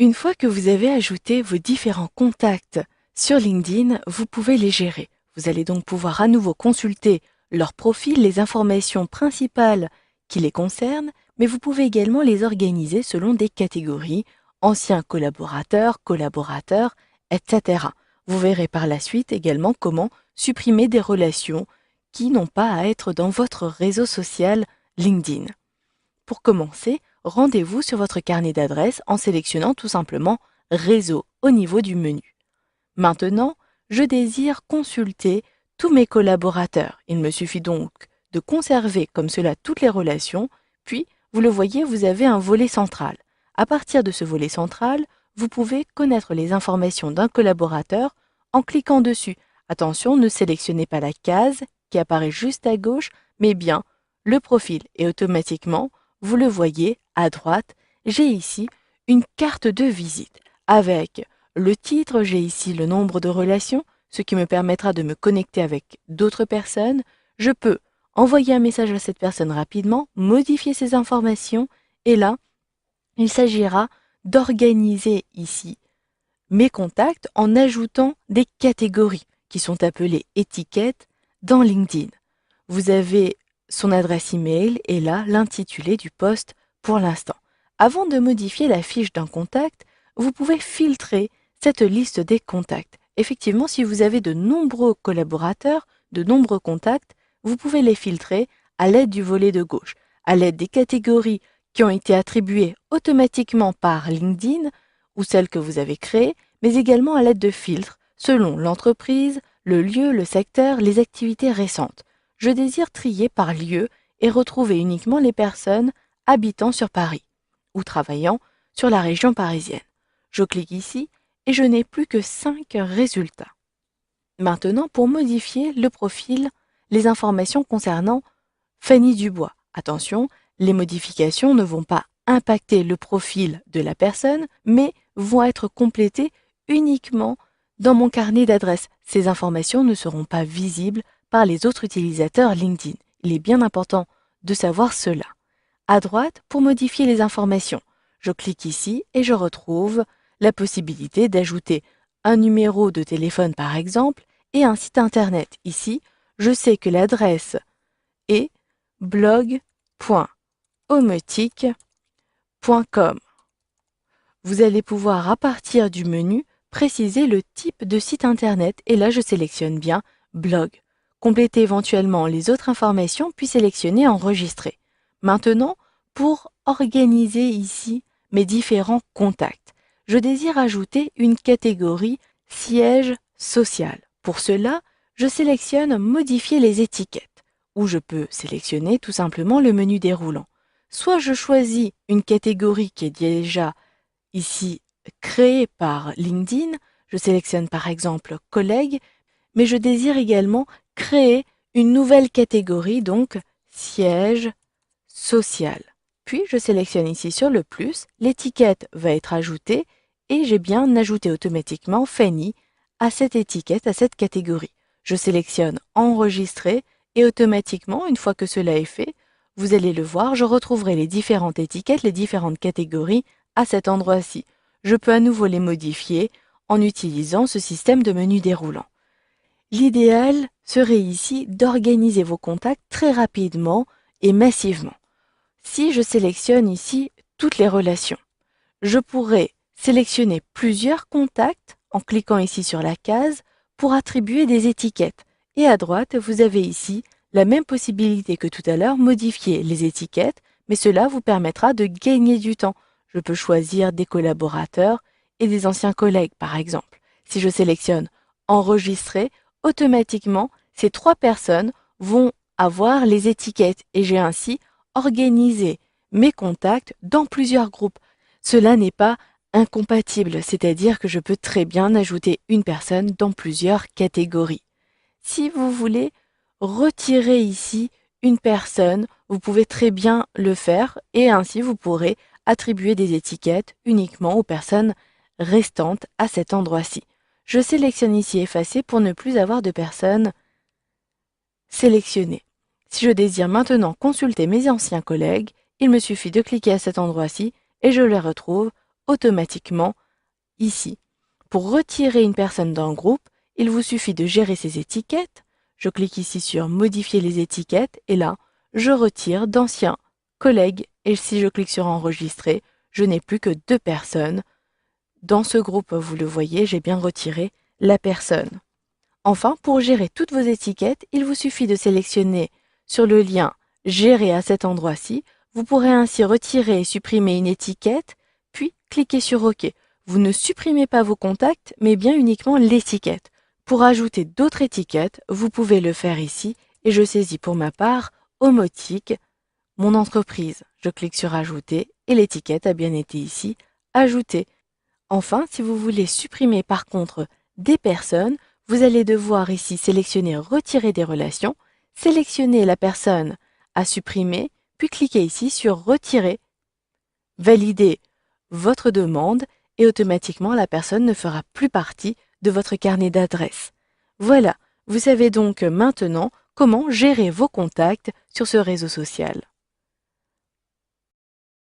Une fois que vous avez ajouté vos différents contacts sur LinkedIn, vous pouvez les gérer. Vous allez donc pouvoir à nouveau consulter leur profil, les informations principales qui les concernent, mais vous pouvez également les organiser selon des catégories, anciens collaborateurs, etc. Vous verrez par la suite également comment supprimer des relations qui n'ont pas à être dans votre réseau social LinkedIn. Pour commencer, rendez-vous sur votre carnet d'adresses en sélectionnant tout simplement Réseau au niveau du menu. Maintenant, je désire consulter tous mes collaborateurs. Il me suffit donc de conserver comme cela toutes les relations, puis, vous le voyez, vous avez un volet central. À partir de ce volet central, vous pouvez connaître les informations d'un collaborateur en cliquant dessus. Attention, ne sélectionnez pas la case qui apparaît juste à gauche, mais bien le profil et automatiquement, vous le voyez à droite, j'ai ici une carte de visite avec le titre, j'ai ici le nombre de relations, ce qui me permettra de me connecter avec d'autres personnes. Je peux envoyer un message à cette personne rapidement, modifier ses informations, et là, il s'agira d'organiser ici mes contacts en ajoutant des catégories qui sont appelées étiquettes dans LinkedIn. Vous avez son adresse email et là l'intitulé du post pour l'instant. Avant de modifier la fiche d'un contact, vous pouvez filtrer cette liste des contacts. Effectivement, si vous avez de nombreux collaborateurs, de nombreux contacts, vous pouvez les filtrer à l'aide du volet de gauche, à l'aide des catégories qui ont été attribuées automatiquement par LinkedIn ou celles que vous avez créées, mais également à l'aide de filtres selon l'entreprise, le lieu, le secteur, les activités récentes. Je désire trier par lieu et retrouver uniquement les personnes habitant sur Paris ou travaillant sur la région parisienne. Je clique ici et je n'ai plus que 5 résultats. Maintenant, pour modifier le profil, les informations concernant Fanny Dubois. Attention, les modifications ne vont pas impacter le profil de la personne, mais vont être complétées uniquement dans mon carnet d'adresses. Ces informations ne seront pas visibles par les autres utilisateurs LinkedIn. Il est bien important de savoir cela. À droite, pour modifier les informations, je clique ici et je retrouve la possibilité d'ajouter un numéro de téléphone par exemple et un site internet. Ici, je sais que l'adresse est blog.ometic.com. Vous allez pouvoir à partir du menu préciser le type de site internet et là je sélectionne bien blog. Complétez éventuellement les autres informations puis sélectionnez enregistrer. Maintenant, pour organiser ici mes différents contacts, je désire ajouter une catégorie siège social. Pour cela, je sélectionne modifier les étiquettes ou je peux sélectionner tout simplement le menu déroulant. Soit je choisis une catégorie qui est déjà ici créée par LinkedIn, je sélectionne par exemple collègues, mais je désire également créer une nouvelle catégorie, donc siège social. Puis je sélectionne ici sur le plus, l'étiquette va être ajoutée et j'ai bien ajouté automatiquement Fanny à cette étiquette, à cette catégorie. Je sélectionne enregistrer et automatiquement, une fois que cela est fait, vous allez le voir, je retrouverai les différentes étiquettes, les différentes catégories à cet endroit-ci. Je peux à nouveau les modifier en utilisant ce système de menu déroulant. L'idéal serait ici d'organiser vos contacts très rapidement et massivement. Si je sélectionne ici toutes les relations, je pourrais sélectionner plusieurs contacts en cliquant ici sur la case pour attribuer des étiquettes. Et à droite, vous avez ici la même possibilité que tout à l'heure, modifier les étiquettes, mais cela vous permettra de gagner du temps. Je peux choisir des collaborateurs et des anciens collègues, par exemple. Si je sélectionne enregistrer, automatiquement, ces 3 personnes vont avoir les étiquettes et j'ai ainsi organisé mes contacts dans plusieurs groupes. Cela n'est pas incompatible, c'est-à-dire que je peux très bien ajouter une personne dans plusieurs catégories. Si vous voulez retirer ici une personne, vous pouvez très bien le faire et ainsi vous pourrez attribuer des étiquettes uniquement aux personnes restantes à cet endroit-ci. Je sélectionne ici effacer pour ne plus avoir de personnes sélectionnées. Si je désire maintenant consulter mes anciens collègues, il me suffit de cliquer à cet endroit-ci et je les retrouve automatiquement ici. Pour retirer une personne d'un groupe, il vous suffit de gérer ses étiquettes. Je clique ici sur modifier les étiquettes et là, je retire d'anciens collègues et si je clique sur enregistrer, je n'ai plus que 2 personnes. Dans ce groupe, vous le voyez, j'ai bien retiré la personne. Enfin, pour gérer toutes vos étiquettes, il vous suffit de sélectionner sur le lien « Gérer » à cet endroit-ci. Vous pourrez ainsi retirer et supprimer une étiquette, puis cliquer sur OK. Vous ne supprimez pas vos contacts, mais bien uniquement l'étiquette. Pour ajouter d'autres étiquettes, vous pouvez le faire ici et je saisis pour ma part Omotique, mon entreprise. Je clique sur Ajouter et l'étiquette a bien été ici ajoutée. Enfin, si vous voulez supprimer par contre des personnes, vous allez devoir ici sélectionner Retirer des relations, sélectionner la personne à supprimer, puis cliquer ici sur Retirer. Valider votre demande et automatiquement la personne ne fera plus partie de votre carnet d'adresses. Voilà, vous savez donc maintenant comment gérer vos contacts sur ce réseau social.